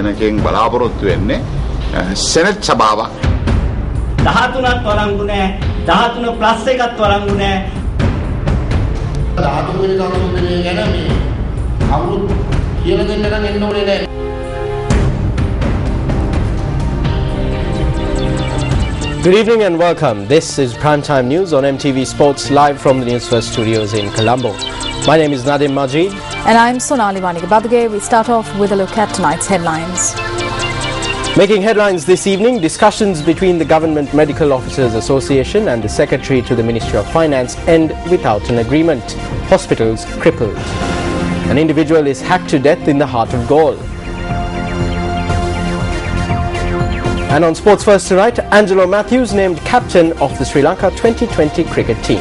දෙනකෙන් බලාපොරොත්තු වෙන්නේ සෙනෙට් සභාවක්. 13ක් වළංගු නැහැ. 13 ප්ලස් එකක් වළංගු නැහැ. 13 වෙනි සංශෝධනය ගැන මේ කවුරුත් කියලා දෙන්න නම් එන්න ඕනේ නැහැ. Good evening and welcome. This is Primetime News on MTV Sports live from the News First studios in Colombo. My name is Nadim Majid. And I'm Sonali Vanigabaduge. We start off with a look at tonight's headlines. Making headlines this evening, discussions between the Government Medical Officers Association and the Secretary to the Ministry of Finance end without an agreement. Hospitals crippled. An individual is hacked to death in the heart of Galle. And on Sports First tonight, Angelo Matthews named captain of the Sri Lanka 2020 cricket team.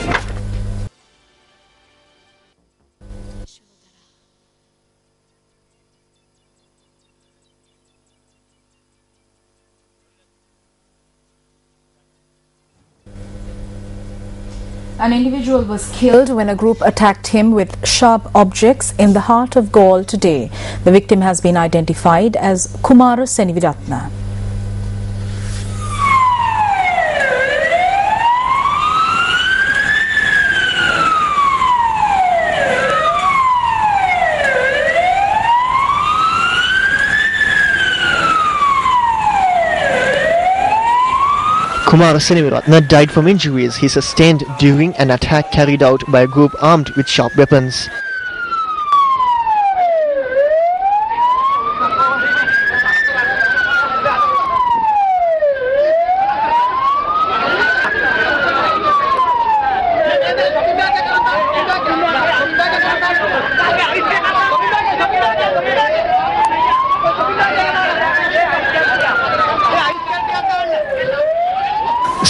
An individual was killed when a group attacked him with sharp objects in the heart of Galle today. The victim has been identified as Kumara Seniviratna. Kumara Seniviratna died from injuries he sustained during an attack carried out by a group armed with sharp weapons.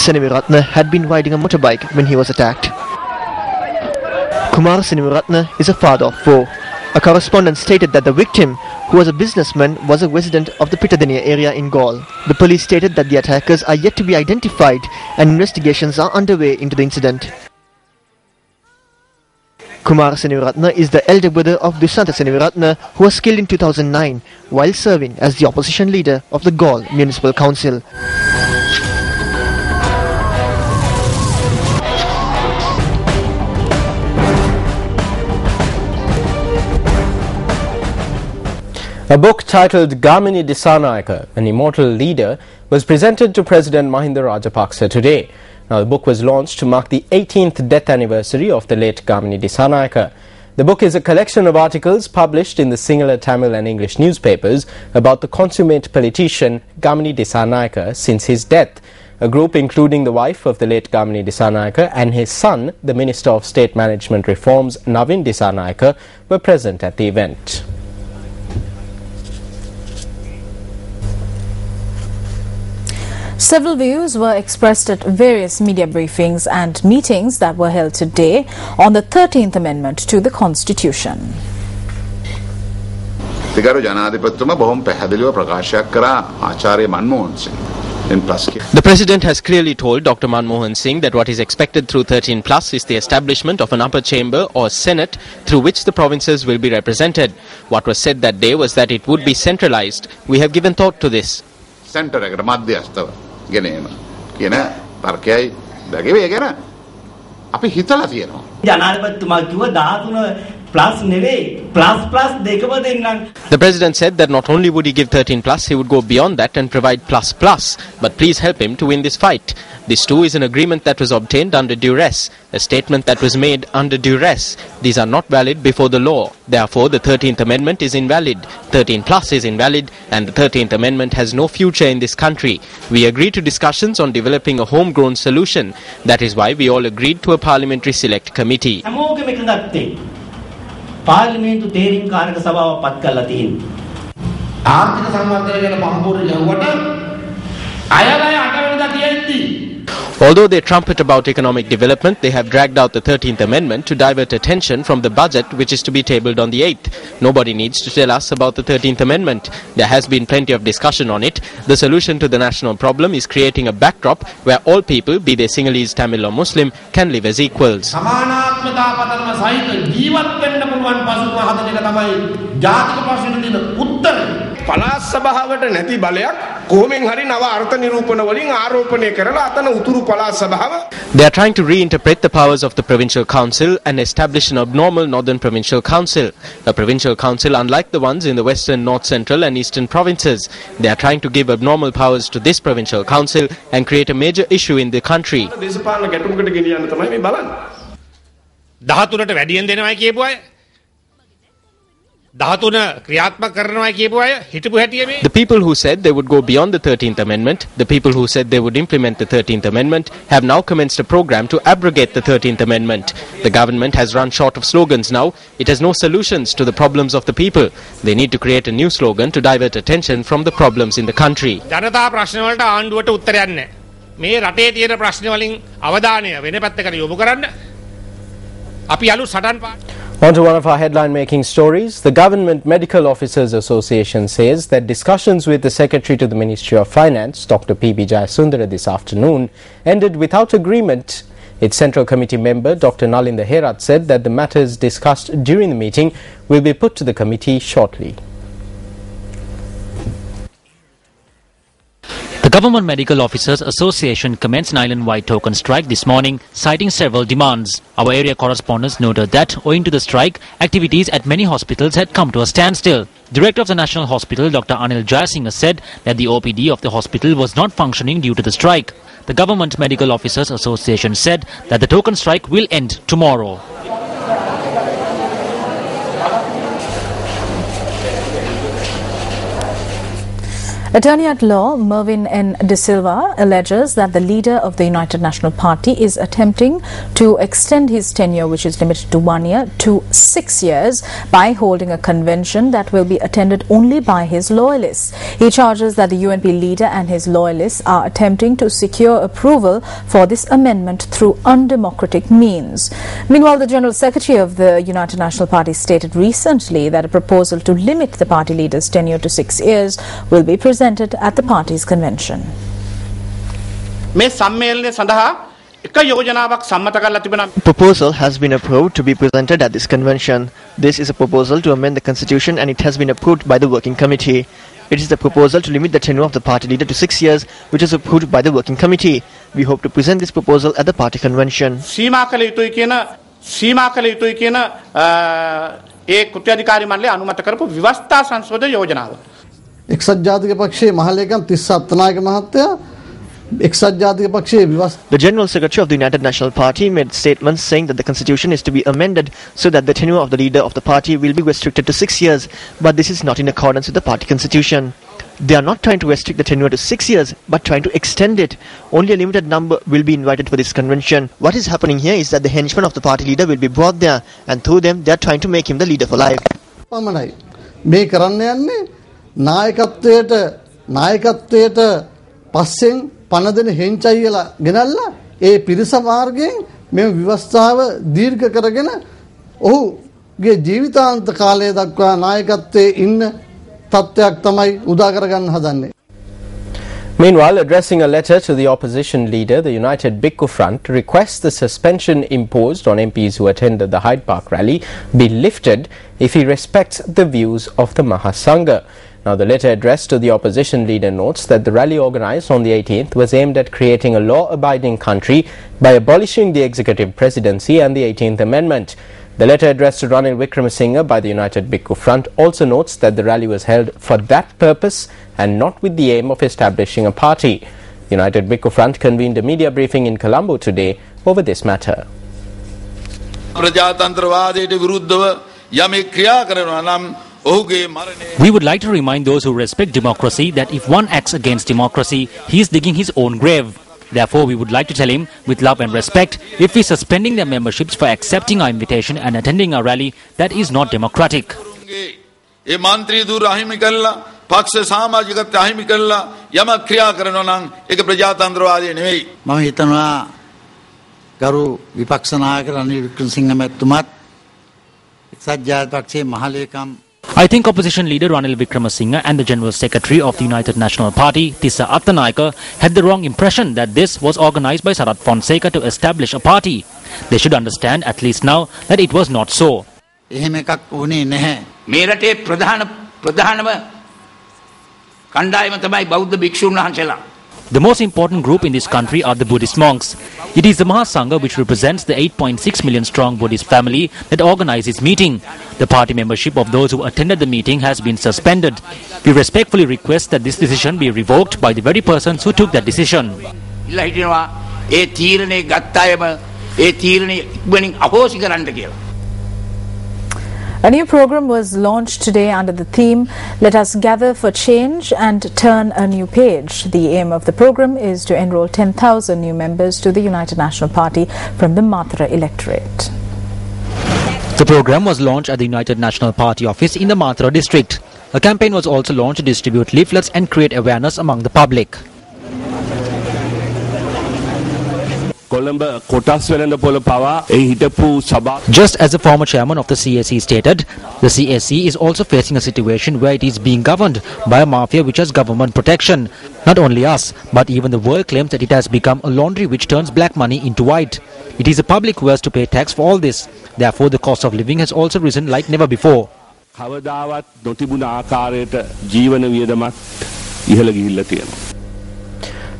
Seniviratna had been riding a motorbike when he was attacked. Kumara Seniviratna is a father of 4. A correspondent stated that the victim, who was a businessman, was a resident of the Pitadeniya area in Galle. The police stated that the attackers are yet to be identified and investigations are underway into the incident. Kumara Seniviratna is the elder brother of Dusanta Seniviratna, who was killed in 2009 while serving as the opposition leader of the Galle Municipal Council. A book titled Gamini Dissanayaka, An Immortal Leader, was presented to President Mahinda Rajapaksa today. Now, the book was launched to mark the 18th death anniversary of the late Gamini Dissanayaka. The book is a collection of articles published in the Sinhala, Tamil and English newspapers about the consummate politician Gamini Dissanayaka since his death. A group including the wife of the late Gamini Dissanayaka and his son, the Minister of State Management Reforms Navin Dissanayaka, were present at the event. Several views were expressed at various media briefings and meetings that were held today on the 13th Amendment to the Constitution. The President has clearly told Dr. Manmohan Singh that what is expected through 13 Plus is the establishment of an upper chamber or Senate through which the provinces will be represented. What was said that day was that it would be centralized. We have given thought to this. Center එකට මධ්‍යස්ථව ගෙනීම කියන තර්කයයි දැගෙවේ ගැන අපි හිතලා තියෙනවා. ජනාධිපතිතුමා කිව්ව 13 plus නෙවෙයි plus දෙකම දෙන්නම්. The President said that not only would he give 13 plus, he would go beyond that and provide plus. But please help him to win this fight. This too is an agreement that was obtained under duress, a statement that was made under duress. These are not valid before the law. Therefore, the 13th Amendment is invalid. 13 plus is invalid and the 13th Amendment has no future in this country. We agreed to discussions on developing a homegrown solution. That is why we all agreed to a parliamentary select committee. පාර්ලිමේන්තු තේරීම් කාරක සභාව පත් කරලා තියෙනවා. ආර්ථික සංවර්ධනය ගැන පහුපුරු යවුවට අයවැය 8 වෙනිදා තියෙද්දි Although they trumpet about economic development, they have dragged out the 13th Amendment to divert attention from the budget which is to be tabled on the 8th. Nobody needs to tell us about the 13th Amendment. There has been plenty of discussion on it. The solution to the national problem is creating a backdrop where all people, be they Sinhalese, Tamil or Muslim, can live as equals. සමානාත්මතාවපතනම සහිත ජීවත් වෙන්න පුළුවන් පසුබිම හදන එක තමයි ජාතික ප්‍රශ්නෙට දෙන උත්තරය. පළාත් සභාවට නැති බලයක් කොහොමෙන් හරි නව අර්ථ නිරූපණ වලින් ආරෝපණය කරලා අතන උතුරු පළාත් සභාව They are trying to reinterpret the powers of the provincial council and establish an abnormal northern provincial council. A provincial council unlike the ones in the western, north central and eastern provinces. They are trying to give abnormal powers to this provincial council and create a major issue in the country. දේශපාලන ගැටුමකට ගෙනියන්න තමයි මේ බලන්නේ. 13ට වැඩියෙන් දෙනවයි කියපු අය 13 ක්‍රියාත්මක කරනවයි කියපු අය හිටපු හැටිය මේ The people who said they would go beyond the 13th amendment, the people who said they would implement the 13th amendment have now commenced a program to abrogate the 13th amendment. The government has run short of slogans now. It has no solutions to the problems of the people. They need to create a new slogan to divert attention from the problems in the country. ජනතා ප්‍රශ්න වලට ආණ්ඩුවට උත්තරයක් නැහැ. මේ රටේ තියෙන ප්‍රශ්න වලින් අවධානය වෙන පැත්තකට යොමු කරන්න අපි අලුත් සටන් පාට On to one of our headline-making stories. The Government Medical Officers Association says that discussions with the Secretary to the Ministry of Finance, Dr. P.B. Jayasundara, this afternoon ended without agreement. Its Central Committee member, Dr. Nalinda Herat, said that the matters discussed during the meeting will be put to the committee shortly. The Government Medical Officers Association commenced an island-wide token strike this morning, citing several demands. Our area correspondents noted that, owing to the strike, activities at many hospitals had come to a standstill. Director of the National Hospital, Dr. Anil Jayasinghe, said that the OPD of the hospital was not functioning due to the strike. The Government Medical Officers Association said that the token strike will end tomorrow. Attorney at Law Mervyn N. De Silva alleges that the leader of the United National Party is attempting to extend his tenure, which is limited to 1 year, to 6 years by holding a convention that will be attended only by his loyalists. He charges that the UNP leader and his loyalists are attempting to secure approval for this amendment through undemocratic means. Meanwhile, the General Secretary of the United National Party stated recently that a proposal to limit the party leader's tenure to 6 years will be presented at the party's convention. Proposal has been approved to be presented at this convention. This is a proposal to amend the constitution and it has been approved by the working committee. It is the proposal to limit the tenure of the party leader to 6 years, which is approved by the working committee. We hope to present this proposal at the party convention. එක්සත් ජාතික පක්ෂයේ මහලේකම් 30 අත්තනායක මහත්තයා එක්සත් ජාතික පක්ෂයේ විවස් The General Secretary of the United National Party made statements saying that the constitution is to be amended so that the tenure of the leader of the party will be restricted to 6 years, but this is not in accordance with the party constitution. They are not trying to restrict the tenure to 6 years, but trying to extend it. Only a limited number will be invited for this convention. What is happening here is that the henchmen of the party leader will be brought there, and through them they are trying to make him the leader for life. පමණයි මේ කරන්න යන්නේ නායකත්වයට පස්සෙන් පණ දෙන හෙන්චයි කියලා ගෙනල්ලා ඒ පිරිස මාර්ගයෙන් මේ ව්‍යවස්ථාව දීර්ඝ කරගෙන ඔහුගේ ජීවිතාන්ත කාලය දක්වා නායකත්වයේ ඉන්න තත්ත්වයක් තමයි උදා කරගන්න හදන්නේ. Meanwhile, addressing a letter to the opposition leader, the United Bhikkhu Front requests the suspension imposed on MPs who attended the Hyde Park rally be lifted if he respects the views of the Mahasangha. Now, the letter addressed to the opposition leader notes that the rally organized on the 18th was aimed at creating a law-abiding country by abolishing the executive presidency and the 18th Amendment. The letter addressed to Ranil Wickremesinghe by the United Bhikkhu Front also notes that the rally was held for that purpose and not with the aim of establishing a party. The United Bhikkhu Front convened a media briefing in Colombo today over this matter. We would like to remind those who respect democracy that if one acts against democracy, he is digging his own grave. Therefore, we would like to tell him, with love and respect, if he is suspending their memberships for accepting our invitation and attending our rally, that is not democratic. I think opposition leader Ranil Wickremesinghe and the General Secretary of the United National Party, Tissa Attanaika, had the wrong impression that this was organized by Sarath Fonseca to establish a party. They should understand, at least now, that it was not so. කණ්ඩායම තමයි බෞද්ධ භික්ෂුන් වහන්සේලා. The most important group in this country are the Buddhist monks. It is the Mahasangha which represents the 8.6 million strong Buddhist family that organized this meeting. The party membership of those who attended the meeting has been suspended. We respectfully request that this decision be revoked by the very persons who took that decision. ඉල්ලා හිටිනවා ඒ තීරණේ ගත්ත අයම ඒ තීරණේ ඉක්මනින් අපෝසි කරන්න කියලා. A new program was launched today under the theme Let Us Gather for Change and Turn a New Page. The aim of the program is to enroll 10,000 new members to the United National Party from the Mathura electorate. The program was launched at the United National Party office in the Mathura district. A campaign was also launched to distribute leaflets and create awareness among the public. Just as the former chairman of the CSC stated, the CSC is also facing a situation where it is being governed by a mafia which has government protection. Not only us, but even the world claims that it has become a laundry which turns black money into white. It is the public who has to pay tax for all this. Therefore, the cost of living has also risen like never before.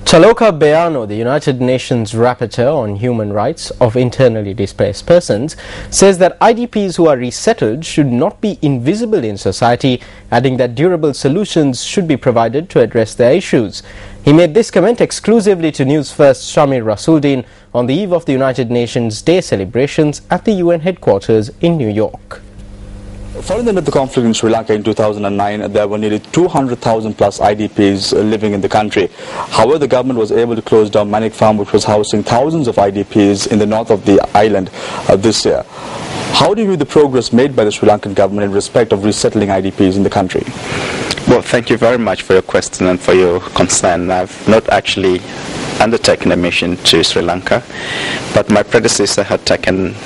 Chaloka Beano, the United Nations Rapporteur on Human Rights of Internally Displaced Persons, says that IDPs who are resettled should not be invisible in society, adding that durable solutions should be provided to address their issues. He made this comment exclusively to News First Shamir Rasuldin on the eve of the United Nations Day celebrations at the UN headquarters in New York. Following the end of the conflict in Sri Lanka in 2009, there were nearly 200,000 plus IDPs living in the country. However, the government was able to close down Manik Farm, which was housing thousands of IDPs in the north of the island this year. How do you view the progress made by the Sri Lankan government in respect of resettling IDPs in the country? Well, thank you very much for your question and for your concern. I've not actually undertaken a mission to Sri Lanka, but my predecessor had taken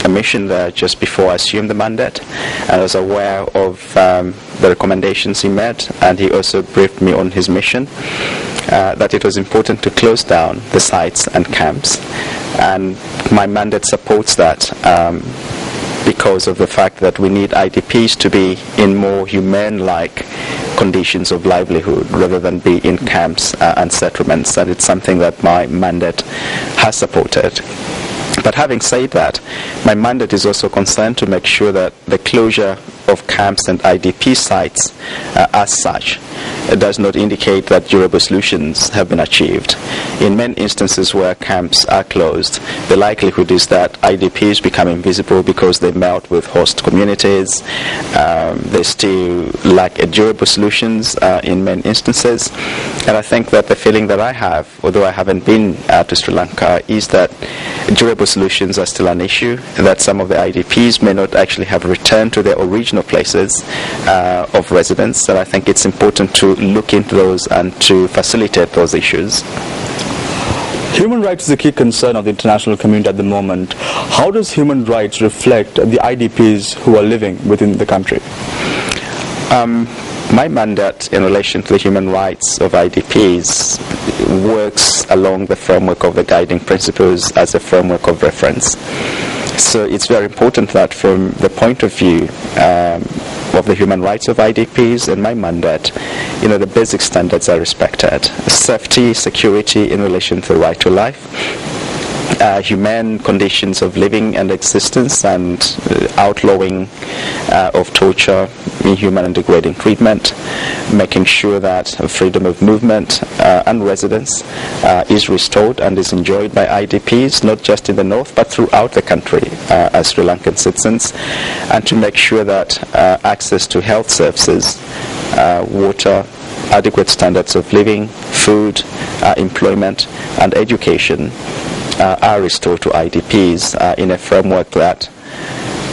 a mission there just before I assumed the mandate, and I was aware of the recommendations he made, and he also briefed me on his mission, that it was important to close down the sites and camps, and my mandate supports that because of the fact that we need IDPs to be in more humane-like conditions of livelihood rather than be in camps and settlements, and it's something that my mandate has supported. But having said that, my mandate is also concerned to make sure that the closure of camps and IDP sites as such does not indicate that durable solutions have been achieved. In many instances where camps are closed, the likelihood is that IDPs become invisible because they melt with host communities. They still lack durable solutions in many instances. And I think that the feeling that I have, although I haven't been to Sri Lanka, is that durable solutions are still an issue, that some of the IDPs may not actually have returned to their original places of residence. And I think it's important to look into those and to facilitate those issues. Human rights is a key concern of the international community at the moment. How does human rights reflect the IDPs who are living within the country? My mandate in relation to the human rights of IDPs works along the framework of the guiding principles as a framework of reference. So it's very important that from the point of view of the human rights of IDPs and my mandate, the basic standards are respected. Safety, security in relation to the right to life, humane conditions of living and existence, and outlawing of torture, inhuman and degrading treatment, making sure that freedom of movement and residence is restored and is enjoyed by IDPs, not just in the north but throughout the country as Sri Lankan citizens, and to make sure that access to health services, water, adequate standards of living, food, employment and education are restored to IDPs in a framework that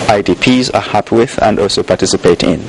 IDPs are happy with and also participate in.